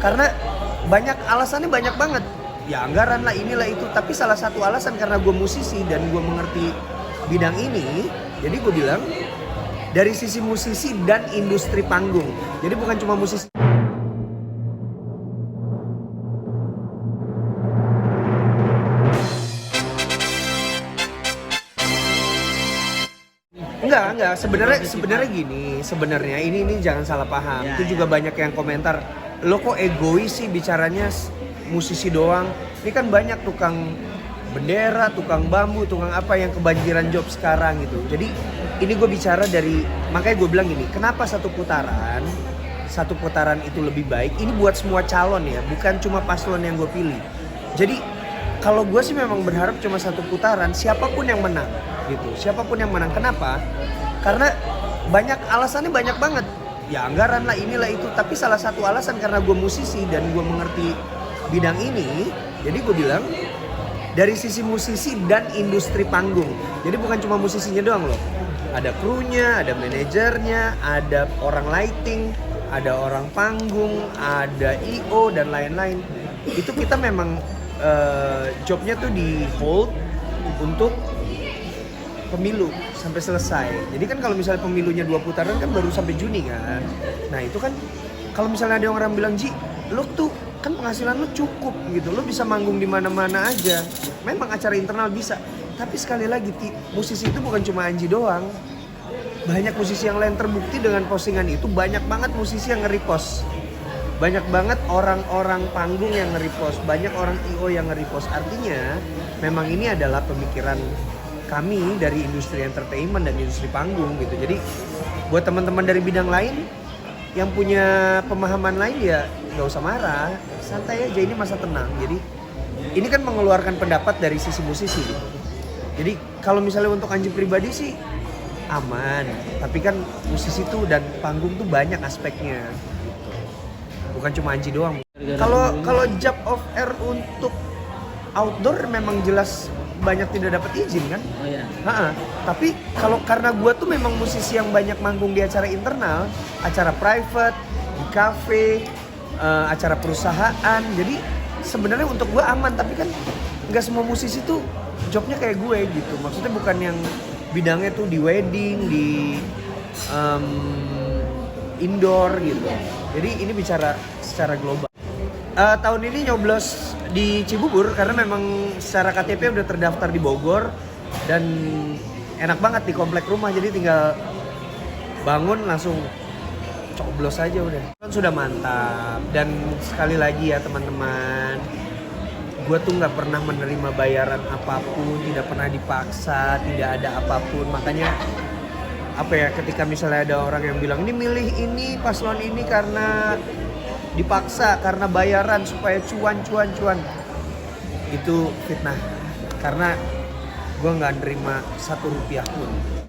Karena alasannya banyak banget. Ya anggaran lah, inilah itu. Tapi salah satu alasan karena gue musisi dan gue mengerti bidang ini, jadi gue bilang dari sisi musisi dan industri panggung. Jadi bukan cuma musisi. Enggak. Sebenarnya gini, sebenarnya ini jangan salah paham. Ya, Itu juga banyak yang komentar, lo kok egois sih bicaranya musisi doang. Ini kan banyak tukang bendera, tukang bambu, tukang apa yang kebanjiran job sekarang gitu. Jadi ini gue bicara dari, makanya gue bilang gini, kenapa satu putaran itu lebih baik. Ini buat semua calon ya, bukan cuma paslon yang gue pilih. Jadi kalau gue sih memang berharap cuma satu putaran, siapapun yang menang gitu. Siapapun yang menang. Kenapa? Karena alasannya banyak banget. Ya anggaran lah, inilah itu. Tapi salah satu alasan karena gue musisi dan gue mengerti bidang ini, jadi gue bilang dari sisi musisi dan industri panggung. Jadi bukan cuma musisinya doang loh. Ada krunya, ada manajernya, ada orang lighting, ada orang panggung, ada IO dan lain-lain. Itu kita memang jobnya tuh di hold untuk pemilu sampai selesai. Jadi kan kalau misalnya pemilunya 2 putaran kan baru sampai Juni kan. Nah itu kan kalau misalnya ada orang bilang, Ji, lo tuh kan penghasilan lo cukup gitu, lo bisa manggung di mana-mana aja. Memang acara internal bisa, tapi sekali lagi musisi itu bukan cuma Anji doang. Banyak musisi yang lain, terbukti dengan postingan itu banyak banget musisi yang nge-repost. Banyak banget orang-orang panggung yang nge-repost, banyak orang IO yang nge-repost. Artinya memang ini adalah pemikiran kami dari industri entertainment dan industri panggung gitu. Jadi buat teman-teman dari bidang lain yang punya pemahaman lain ya gak usah marah, santai aja, ini masa tenang. Jadi ini kan mengeluarkan pendapat dari sisi musisi gitu. Jadi kalau misalnya untuk Anji pribadi sih aman, tapi kan musisi tuh dan panggung tuh banyak aspeknya gitu. Bukan cuma Anji doang. Kalau job of air untuk outdoor memang jelas banyak tidak dapat izin kan? Oh iya. Tapi kalau karena gue tuh memang musisi yang banyak manggung di acara internal, acara private, di cafe, acara perusahaan. Jadi sebenarnya untuk gue aman, tapi kan nggak semua musisi tuh jobnya kayak gue gitu. Maksudnya bukan yang bidangnya tuh di wedding, di indoor gitu. Jadi ini bicara secara global. Tahun ini nyoblos di Cibubur karena memang secara KTP udah terdaftar di Bogor dan enak banget di komplek rumah, jadi tinggal bangun langsung coblos aja udah. Kan sudah mantap. Dan sekali lagi ya teman-teman, gue tuh nggak pernah menerima bayaran apapun, tidak pernah dipaksa, tidak ada apapun. Makanya apa ya, ketika misalnya ada orang yang bilang ini milih ini paslon ini karena dipaksa, karena bayaran supaya cuan, itu fitnah. Karena gue nggak nerima 1 rupiah pun.